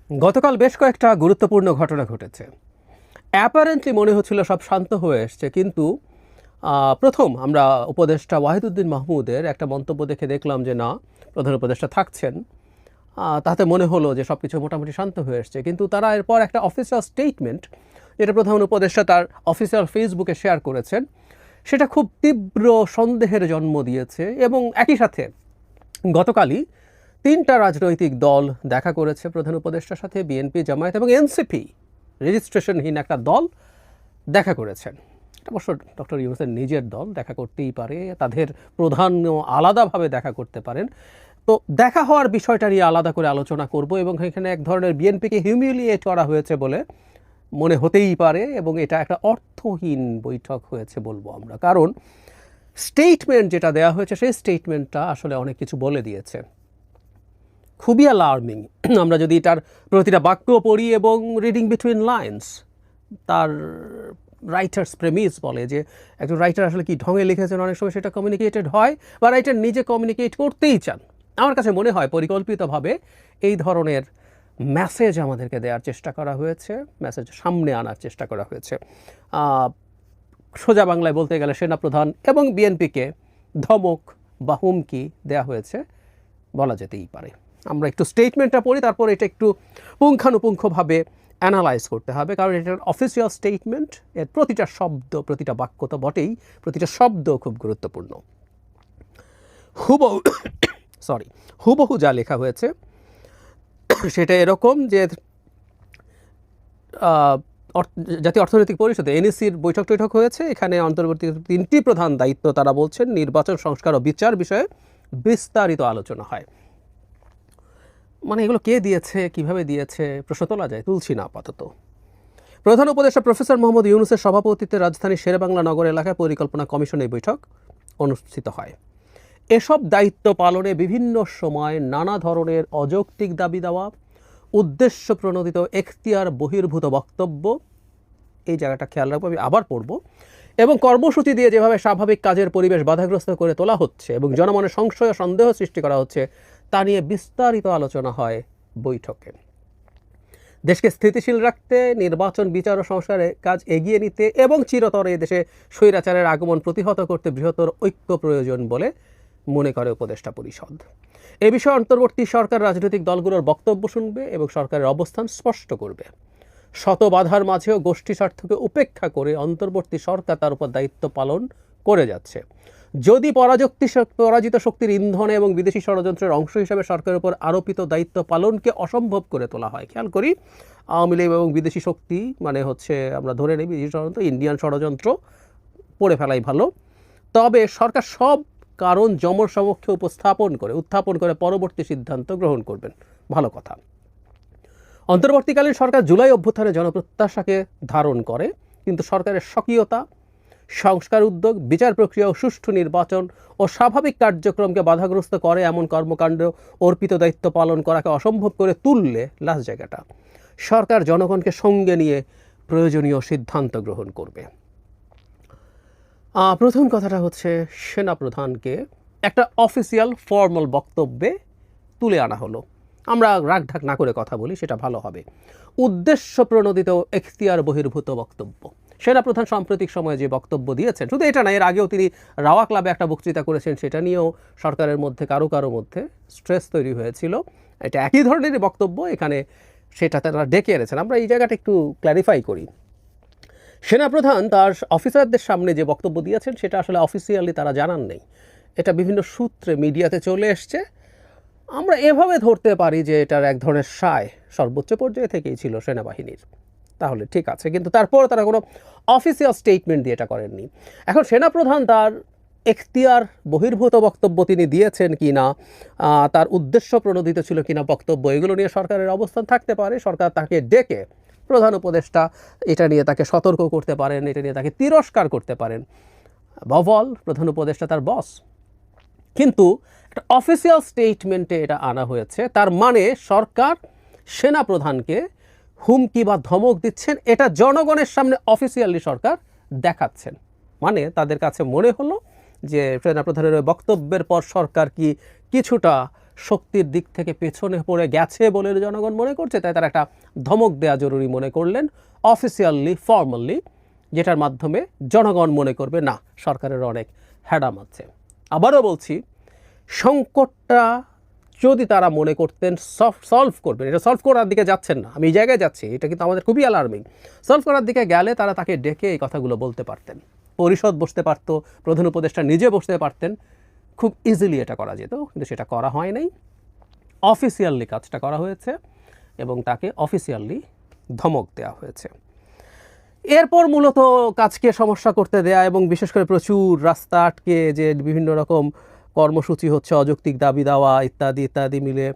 গতকাল বেশ কয়েকটা গুরুত্বপূর্ণ ঘটনা ঘটেছে। অ্যাপারেন্টলি মনে হচ্ছিল সব শান্ত হয়ে এসছে, কিন্তু প্রথম আমরা উপদেষ্টা ওয়াহিদুদ্দিন মাহমুদের একটা মন্তব্য দেখে দেখলাম যে না, প্রধান উপদেষ্টা থাকছেন। তাতে মনে হলো যে সব কিছু মোটামুটি শান্ত হয়ে এসছে, কিন্তু তারা এরপর একটা অফিসিয়াল স্টেটমেন্ট, যেটা প্রধান উপদেষ্টা তার অফিসিয়াল ফেসবুকে শেয়ার করেছেন, সেটা খুব তীব্র সন্দেহের জন্ম দিয়েছে। এবং একই সাথে গতকালই 3টা রাজনৈতিক দল দেখা করেছে প্রধান উপদেষ্টার সাথে, বিএনপি, জামায়াত এবং এনসিপি, রেজিস্ট্রেশনহীন একটা দল দেখা করেছেন। এটা অবশ্য ডক্টর ইউনূসের নিজের দল, দেখা করতেই পারে, তাদের প্রধানও আলাদাভাবে দেখা করতে পারেন। তো দেখা হওয়ার বিষয়টা নিয়ে আলাদা করে আলোচনা করব, এবং এখানে এক ধরনের বিএনপিকে হিউমিলিয়েট করা হয়েছে বলে মনে হতেই পারে, এবং এটা একটা অর্থহীন বৈঠক হয়েছে বলবো আমরা। কারণ স্টেটমেন্ট যেটা দেওয়া হয়েছে সেই স্টেটমেন্টটা আসলে অনেক কিছু বলে দিয়েছে, খুবই অ্যালার্মিং। আমরা যদি তার প্রতিটা বাক্য পড়ি এবং রিডিং বিটুইন লাইন্স, তার রাইটার্স প্রেমিস বলে যে একজন রাইটার আসলে কি ঢঙে লিখেছেন, অনেক সময় সেটা কমিউনিকেটেড হয় বা রাইটার নিজে কমিউনিকেট করতেই চান। আমার কাছে মনে হয় পরিকল্পিতভাবে এই ধরনের মেসেজ আমাদেরকে দেওয়ার চেষ্টা করা হয়েছে, মেসেজ সামনে আনার চেষ্টা করা হয়েছে। সোজা বাংলায় বলতে গেলে সেনাপ্রধান এবং বিএনপিকে ধমক বা হুমকি দেওয়া হয়েছে বলা যেতেই পারে। আমরা একটু স্টেটমেন্টটা পড়ি, তারপর এটা একটু পুঙ্খানুপুঙ্খভাবে অ্যানালাইজ করতে হবে, কারণ এটা অফিসিয়াল স্টেটমেন্ট। এর প্রতিটা শব্দ, প্রতিটা বাক্য তো বটেই, প্রতিটা শব্দ খুব গুরুত্বপূর্ণ। হুবহু যা লেখা হয়েছে সেটা এরকম যে জাতীয় অর্থনৈতিক পরিষদে এনইসির বৈঠক হয়েছে। এখানে অন্তর্বর্তী 3টি প্রধান দায়িত্ব তারা বলছেন, নির্বাচন, সংস্কার ও বিচার বিষয়ে বিস্তারিত আলোচনা হয়। মানে এগুলো কে দিয়েছে, কিভাবে দিয়েছে প্রশ্ন তোলা যায়, তুলছি না আপাতত। প্রধান উপদেষ্টা প্রফেসর মোহাম্মদ ইউনূসের সভাপতিত্বে রাজধানীর শেরেবাংলা নগর এলাকায় পরিকল্পনা কমিশন এই বৈঠক অনুষ্ঠিত হয়। এসব দায়িত্ব পালনে বিভিন্ন সময় নানা ধরনের অযৌক্তিক দাবি দেওয়া, উদ্দেশ্য প্রণোদিত এখতিয়ার বহির্ভূত বক্তব্য, এই জায়গাটা খেয়াল রাখবো, আমি আবার পড়ব, এবং কর্মসূচি দিয়ে যেভাবে স্বাভাবিক কাজের পরিবেশ বাধাগ্রস্ত করে তোলা হচ্ছে এবং জনমনে সংশয় ও সন্দেহ সৃষ্টি করা হচ্ছে, তা নিয়ে বিস্তারিত আলোচনা হয় বৈঠকে। দেশকে স্থিতিশীল রাখতে, নির্বাচন, বিচার ও সংস্কারের কাজ এগিয়ে নিতে এবং চিরতরে দেশে স্বৈরাচারের আগমন প্রতিহত করতে বৃহত্তর ঐক্য প্রয়োজন বলে মনে করে উপদেষ্টা পরিষদ। এ বিষয়ে অন্তর্বর্তী সরকার রাজনৈতিক দলগুলোর বক্তব্য শুনবে এবং সরকারের অবস্থান স্পষ্ট করবে। শত বাধার মাঝেও গোষ্ঠী স্বার্থকে উপেক্ষা করে অন্তর্বর্তী সরকার তার উপর দায়িত্ব পালন করে যাচ্ছে। যদি পরাজিত শক্তির ইন্ধনে এবং বিদেশি ষড়যন্ত্রের অংশ হিসাবে সরকারের উপর আরোপিত দায়িত্ব পালনকে অসম্ভব করে তোলা হয়, খেয়াল করি, আওয়ামী লীগ এবং বিদেশি শক্তি মানে হচ্ছে, আমরা ধরে নিই বিদেশি ষড়যন্ত্র, ইন্ডিয়ান ষড়যন্ত্র পড়ে ফেলাই ভালো, তবে সরকার সব কারণ জনসমক্ষে উত্থাপন করে পরবর্তী সিদ্ধান্ত গ্রহণ করবেন, ভালো কথা। অন্তর্বর্তীকালীন সরকার জুলাই অভ্যুত্থানে জনপ্রত্যাশাকে ধারণ করে, কিন্তু সরকারের স্বকীয়তা, সংস্কার উদ্যোগ, বিচার প্রক্রিয়া ও সুষ্ঠু নির্বাচন ও স্বাভাবিক কার্যক্রমকে বাধাগ্রস্ত করে এমন কর্মকাণ্ড অর্পিত দায়িত্ব পালন করাকে অসম্ভব করে তুললে লাস্ট জায়গাটা সরকার জনগণকে সঙ্গে নিয়ে প্রয়োজনীয় সিদ্ধান্ত গ্রহণ করবে। প্রথম কথাটা হচ্ছে, সেনাপ্রধানকে একটা অফিসিয়াল ফর্মাল বক্তব্যে তুলে আনা হলো। আমরা রাগঢাক না করে কথা বলি, সেটা ভালো হবে। উদ্দেশ্য প্রণোদিত এখতিয়ার বহির্ভূত বক্তব্য। সেনাপ্রধান সাম্প্রতিক সময়ে যে বক্তব্য দিয়েছেন, শুধু এটা না, এর আগেও তিনি রাওয়া ক্লাবে একটা বক্তৃতা করেছেন, সেটা নিয়েও সরকারের মধ্যে কারো মধ্যে স্ট্রেস তৈরি হয়েছিল। এটা একই ধরনেরই বক্তব্য, এখানে সেটা তারা ডেকে এনেছেন। আমরা এই জায়গাটা একটু ক্ল্যারিফাই করি। সেনাপ্রধান তার অফিসারদের সামনে যে বক্তব্য দিয়েছেন সেটা আসলে অফিসিয়ালি তারা জানান নেই, এটা বিভিন্ন সূত্রে মিডিয়াতে চলে এসছে। আমরা এভাবে ধরতে পারি যে এটার এক ধরনের সায় সর্বোচ্চ পর্যায়ে থেকেই ছিল সেনাবাহিনীর, তাহলে ঠিক আছে, কিন্তু তারপর তারা কোনো অফিসিয়াল স্টেটমেন্ট দিয়ে এটা করেননি। এখন সেনাপ্রধান তার এখতিয়ার বহির্ভূত বক্তব্য তিনি দিয়েছেন কি না, তার উদ্দেশ্য প্রণোদিত ছিল কিনা বক্তব্য, এগুলো নিয়ে সরকারের অবস্থান থাকতে পারে। সরকার তাকে ডেকে প্রধান উপদেষ্টা এটা নিয়ে তাকে সতর্ক করতে পারেন, এটা নিয়ে তাকে তিরস্কার করতে পারেন, বল প্রধান উপদেষ্টা তার বস। কিন্তু একটা অফিসিয়াল স্টেটমেন্টে এটা আনা হয়েছে, তার মানে সরকার সেনাপ্রধানকে হুমকি বা ধমক দিচ্ছেন, এটা জনগণের সামনে অফিসিয়ালি সরকার দেখাচ্ছেন। মানে তাদের কাছে মনে হলো যে সেনাপ্রধানের ওই বক্তব্যের পর সরকার কি কিছুটা শক্তির দিক থেকে পেছনে পড়ে গেছে বলে জনগণ মনে করছে, তাই তারা একটা ধমক দেওয়া জরুরি মনে করলেন অফিসিয়ালি, ফর্মালি, যেটার মাধ্যমে জনগণ মনে করবে না সরকারের অনেক হ্যাডাম আছে। আবারও বলছি, সংকটটা যদি তারা মনে করতেন সলভ করবেন, এটা সলভ করার দিকে যাচ্ছেন না, আমি এই জায়গায় যাচ্ছি, এটা কিন্তু আমাদের খুবই অ্যালার্মিং। সলভ করার দিকে গেলে তারা তাকে ডেকে এই কথাগুলো বলতে পারতেন, পরিষদ বসতে পারতো, প্রধান উপদেষ্টা নিজে বসতে পারতেন, খুব ইজিলি এটা করা যেত, কিন্তু সেটা করা হয় নাই। অফিসিয়ালি কাজটা করা হয়েছে এবং তাকে অফিসিয়ালি ধমক দেওয়া হয়েছে। এরপর মূলত কাজকে সমস্যা করতে দেয়া এবং বিশেষ করে প্রচুর রাস্তা আটকে যে বিভিন্ন রকম কর্মসূচি হচ্ছে, অযৌক্তিক দাবি দেওয়া ইত্যাদি ইত্যাদি মিলে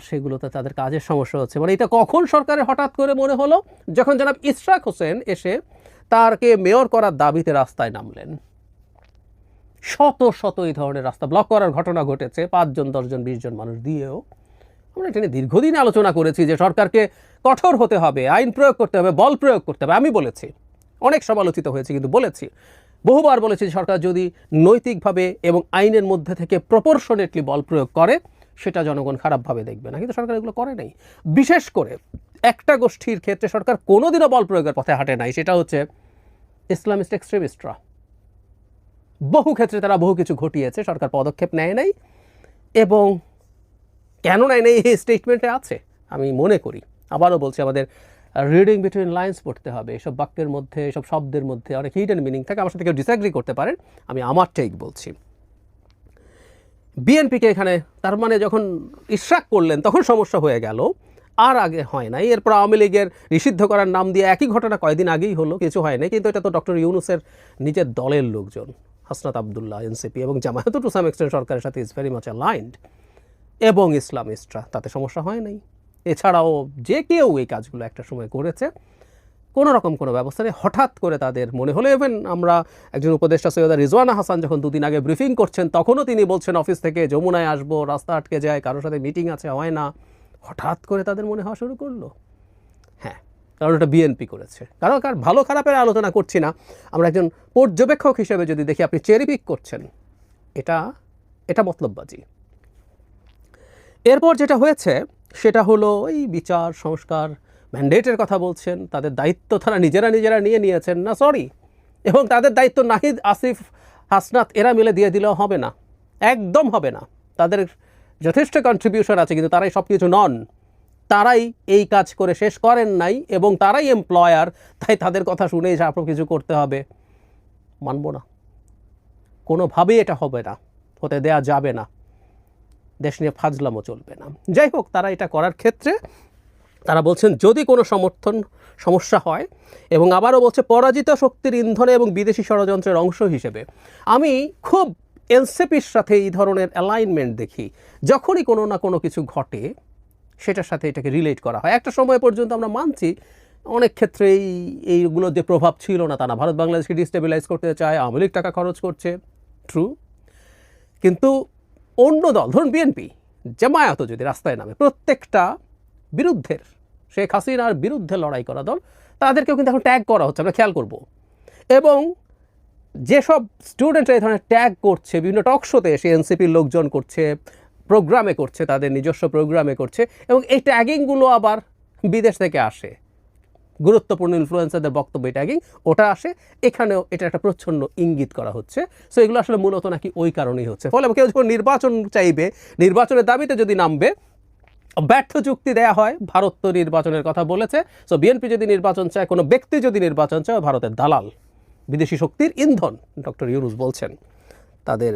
সেগুলোতে তাদের কাজের সমস্যা হচ্ছে। মানে এটা কখন সরকারের হঠাৎ করে মনে হলো, যখন জনাব ইশরাক হোসেন এসে তারকে মেয়র করার দাবিতে রাস্তায় নামলেন। শত শত এই ধরনের রাস্তা ব্লক করার ঘটনা ঘটেছে, 5 জন 10 জন 20 জন মানুষ দিয়েও। আমরা এটা নিয়ে দীর্ঘদিন আলোচনা করেছি যে সরকারকে কঠোর হতে হবে, আইন প্রয়োগ করতে হবে, বল প্রয়োগ করতে হবে। আমি বলেছি, অনেক সমালোচিত হয়েছে, কিন্তু বলেছি, বহুবার বলেছি, সরকার যদি নৈতিকভাবে এবং আইনের মধ্যে থেকে প্রপোর্শনেটলি বল প্রয়োগ করে সেটা জনগণ খারাপভাবে দেখবে না, কিন্তু সরকার এগুলো করে নাই। বিশেষ করে একটা গোষ্ঠীর ক্ষেত্রে সরকার কোনোদিনও বল প্রয়োগের পথে হাঁটে নাই, সেটা হচ্ছে ইসলামিস্ট এক্সট্রিমিস্টরা। বহু ক্ষেত্রে তারা বহু কিছু ঘটিয়েছে, সরকার পদক্ষেপ নেয় নাই, এবং কেন নেয় নাই এই স্টেটমেন্টে আছে আমি মনে করি। আবারও বলছি, আমাদের রিডিং বিটুইন লাইন্স পড়তে হবে। এসব বাক্যের মধ্যে, এসব শব্দের মধ্যে অনেক হিডেন মিনিং থাকে। আমার সাথে কেউ ডিসঅ্যাগ্রি করতে পারেন, আমি আমার টেক বলছি। বিএনপিকে এখানে তার মানে যখন ইশরাক করলেন তখন সমস্যা হয়ে গেল, আর আগে হয় নাই। এরপর আওয়ামী লীগের নিষিদ্ধ করার নাম দিয়ে একই ঘটনা কয়েকদিন আগেই হলো, কিছু হয় নাই। কিন্তু এটা তো ডক্টর ইউনূসের নিজের দলের লোকজন, হাসনাত আবদুল্লাহ, এনসিপি এবং জামায়াত টু সাম এক্সটেন্ট সরকারের সাথে ইজ ভেরি মাচ অ্যালাইন্ড, এবং ইসলামিস্টরা, তাতে সমস্যা হয় নাই। এছাড়াও যে কেউ এই কাজগুলো একটা সময় করেছে, কোনো রকম কোনো ব্যবস্থা নেই। হঠাৎ করে তাদের মনে হলো, ইভেন আমরা একজন উপদেষ্টা সৈয়দা রিজওয়ানা হাসান যখন 2 দিন আগে ব্রিফিং করছেন, তখনও তিনি বলছেন অফিস থেকে যমুনায় আসবো, রাস্তা আটকে যায়, কারোর সাথে মিটিং আছে, হয় না। হঠাৎ করে তাদের মনে হওয়া শুরু করলো। হ্যাঁ, কারণ এটা বিএনপি করেছে। কারণ ভালো খারাপের আলোচনা করছি না, আমরা একজন পর্যবেক্ষক হিসেবে যদি দেখি, আপনি চেরি পিক করছেন, এটা মতলববাজি। এরপর যেটা হয়েছে সেটা হলো এই বিচার সংস্কার ম্যান্ডেটের কথা বলছেন, তাদের দায়িত্ব তারা নিজেরা নিয়ে নিয়েছেন না, সরি, এবং তাদের দায়িত্ব নাহিদ, আসিফ, হাসনাত এরা মিলে দিয়ে দিলেও হবে না, একদম হবে না। তাদের যথেষ্ট কন্ট্রিবিউশন আছে, কিন্তু তারাই সব কিছু নন, তারাই এই কাজ করে শেষ করেন নাই, এবং তারাই এমপ্লয়ার, তাই তাদের কথা শুনেই সব কিছু করতে হবে, মানব না, কোনোভাবেই এটা হবে না, হতে দেয়া যাবে না, দেশ নিয়ে ফাজলামও চলবে না। যাই হোক, তারা এটা করার ক্ষেত্রে তারা বলছেন যদি কোনো সমস্যা হয়, এবং আবারও বলছে পরাজিত শক্তির ইন্ধনে এবং বিদেশি ষড়যন্ত্রের অংশ হিসেবে। আমি খুব এনসিপির সাথে এই ধরনের অ্যালাইনমেন্ট দেখি, যখনই কোনো না কোনো কিছু ঘটে সেটার সাথে এটাকে রিলেট করা হয়। একটা সময় পর্যন্ত আমরা মানছি অনেক ক্ষেত্রেই এইগুলোর যে প্রভাব ছিল না তা না, ভারত বাংলাদেশকে ডিস্টেবিলাইজ করতে চায়, আওয়ামী লীগ টাকা খরচ করছে, ট্রু, কিন্তু অন্য দল, ধরুন বিএনপি, জামায়াত যদি রাস্তায় নামে, প্রত্যেকটা বিরুদ্ধের, শেখ হাসিনার বিরুদ্ধে লড়াই করা দল, তাদেরকেও কিন্তু এখন ট্যাগ করা হচ্ছে, আমরা খেয়াল করব। এবং যেসব স্টুডেন্টরা এই ধরনের ট্যাগ করছে, বিভিন্ন টক শোতে এসে এনসিপির লোকজন করছে, প্রোগ্রামে করছে, তাদের নিজস্ব প্রোগ্রামে করছে, এবং এই ট্যাগিংগুলো আবার বিদেশ থেকে আসে, গুরুত্বপূর্ণ ইনফ্লুয়েন্সারদের বক্তব্য ট্যাগিং, ওটা আসে, এখানেও এটা একটা প্রচ্ছন্ন ইঙ্গিত করা হচ্ছে। সো এগুলো আসলে মূলত নাকি ওই কারণেই হচ্ছে। ফলে কেউ যখন নির্বাচন চাইবে, নির্বাচনের দাবিতে যদি নামবে, ব্যর্থ যুক্তি দেয়া হয়, ভারত তো নির্বাচনের কথা বলেছে, সো বিএনপি যদি নির্বাচন চায়, কোনো ব্যক্তি যদি নির্বাচন চায়, ভারতের দালাল, বিদেশি শক্তির ইন্ধন, ডক্টর ইউনূস বলছেন, তাদের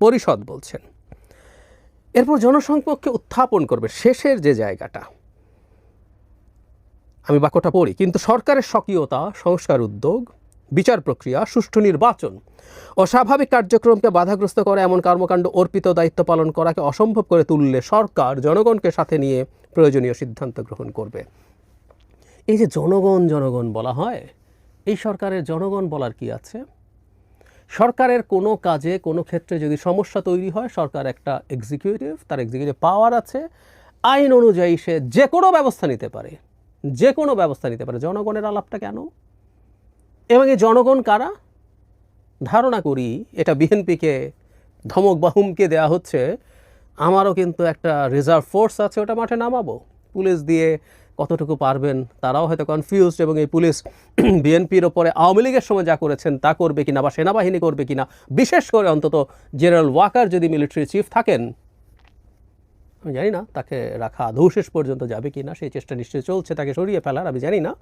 পরিষদ বলছেন। এরপর জনসংপক্ষে উত্থাপন করবে শেষের যে জায়গাটা, আমি বাক্যটা পড়ি, কিন্তু সরকারের স্বকীয়তা, সংস্কার উদ্যোগ, বিচার প্রক্রিয়া, সুষ্ঠু নির্বাচন ও স্বাভাবিক কার্যক্রমকে বাধাগ্রস্ত করে এমন কর্মকাণ্ড অর্পিত দায়িত্ব পালন করাকে অসম্ভব করে তুললে সরকার জনগণকে সাথে নিয়ে প্রয়োজনীয় সিদ্ধান্ত গ্রহণ করবে। এই যে জনগণ বলা হয়, এই সরকারের জনগণ বলার কি আছে? সরকারের কোনো কাজে, কোনো ক্ষেত্রে যদি সমস্যা তৈরি হয়, সরকার একটা এক্সিকিউটিভ, তার এক্সিকিউটিভ পাওয়ার আছে, আইন অনুযায়ী সে যে কোনো ব্যবস্থা নিতে পারে, জনগণের আলাপটা কেন? এবং এই জনগণ কারা? ধারণা করি এটা বিএনপিকে ধমক বা হুমকি দেওয়া হচ্ছে, আমারও কিন্তু একটা রিজার্ভ ফোর্স আছে, ওটা মাঠে নামাবো। পুলিশ দিয়ে কতটুকু পারবেন তারাও হয়তো কনফিউজড, এবং এই পুলিশ বিএনপির ওপরে আওয়ামী লীগের সময় যা করেছেন তা করবে কিনা, বা সেনাবাহিনী করবে কিনা, বিশেষ করে অন্তত জেনারেল ওয়াকার যদি মিলিটারি চিফ থাকেন, আমি জানি না তাকে রাখা আদৌ শেষ পর্যন্ত যাবে কিনা, সেই চেষ্টা নিশ্চয়ই চলছে তাকে সরিয়ে ফেলার, আমি জানি না।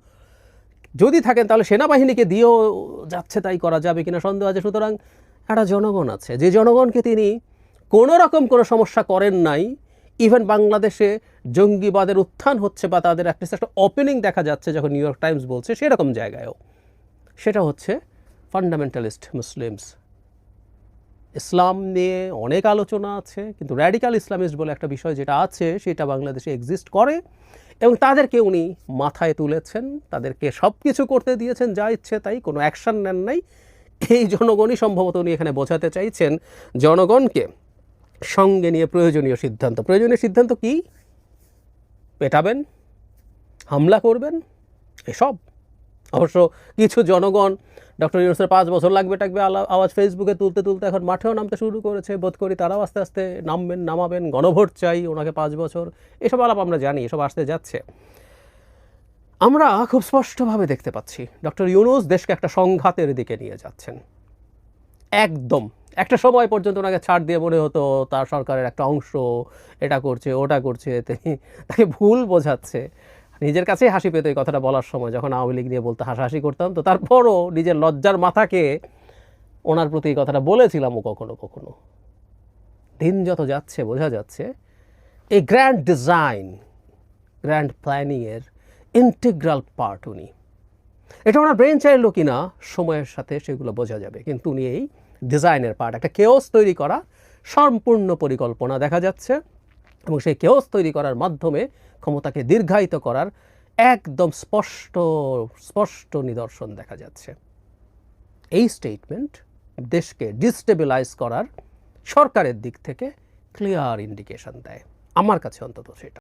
যদি থাকেন তাহলে সেনাবাহিনীকে দিয়েও যাচ্ছে তাই করা যাবে কিনা সন্দেহ আছে। সুতরাং একটা জনগণ আছে, যে জনগণকে তিনি কোনো রকম কোনো সমস্যা করেন নাই। ইভেন বাংলাদেশে জঙ্গিবাদের উত্থান হচ্ছে বা তাদের একটা ওপেনিং দেখা যাচ্ছে যখন নিউ ইয়র্ক টাইমস বলছে, সেরকম জায়গায়ও সেটা হচ্ছে ফান্ডামেন্টালিস্ট মুসলিমস। ইসলাম নিয়ে অনেক আলোচনা আছে, কিন্তু র্যাডিক্যাল ইসলামিস্ট বলে একটা বিষয় যেটা আছে সেটা বাংলাদেশে এক্সিস্ট করে, এবং তাদেরকে উনি মাথায় তুলেছেন, তাদেরকে সব কিছু করতে দিয়েছেন যা ইচ্ছে তাই, কোনো অ্যাকশন নেন নাই। এই জনগণই সম্ভবত উনি এখানে বোঝাতে চাইছেন জনগণকে সঙ্গে নিয়ে প্রয়োজনীয় সিদ্ধান্ত কি? পেটাবেন, হামলা করবেন, এসব। অবশ্য কিছু জনগণ ডক্টর ইউনূসের 5 বছর লাগবে আওয়াজ ফেসবুকে তুলতে তুলতে এখন মাঠেও নামতে শুরু করেছে। বোধ করি তারাও আস্তে আস্তে নামাবেন, গণভোট চাই, ওনাকে 5 বছর, এসব আলাপ আমরা জানি, এসব আসতে যাচ্ছে। আমরা খুব স্পষ্টভাবে দেখতে পাচ্ছি ডক্টর ইউনূস দেশকে একটা সংঘাতের দিকে নিয়ে যাচ্ছেন। একদম একটা সময় পর্যন্ত ওনাকে ছাড় দিয়ে মনে হতো তার সরকারের একটা অংশ এটা করছে ওটা করছে, তাকে ভুল বোঝাচ্ছে। নিজের কাছেই হাসি পেত এই কথাটা বলার সময়, যখন আওয়ামী লীগ নিয়ে বলতে হাসাহাসি করতাম, তো তারপরও নিজের লজ্জার মাথাকে ওনার প্রতি এই কথাটা বলেছিলামও কখনো কখনো। দিন যত যাচ্ছে বোঝা যাচ্ছে এই গ্র্যান্ড ডিজাইন, গ্র্যান্ড প্ল্যানিংয়ের ইন্টিগ্রাল পার্ট উনি। এটা ওনার ব্রেন চাইলো কিনা সময়ের সাথে সেগুলো বোঝা যাবে, কিন্তু উনি এই ডিজাইনের পার্ট। একটা কেওস তৈরি করা সম্পূর্ণ পরিকল্পনা দেখা যাচ্ছে, এবং সেই কেওস তৈরি করার মাধ্যমে ক্ষমতাকে দীর্ঘায়িত করার একদম স্পষ্ট নিদর্শন দেখা যাচ্ছে। এই স্টেটমেন্ট দেশকে ডিস্টেবিলাইজ করার সরকারের দিক থেকে ক্লিয়ার ইন্ডিকেশন দেয়, আমার কাছে অন্তত সেটা।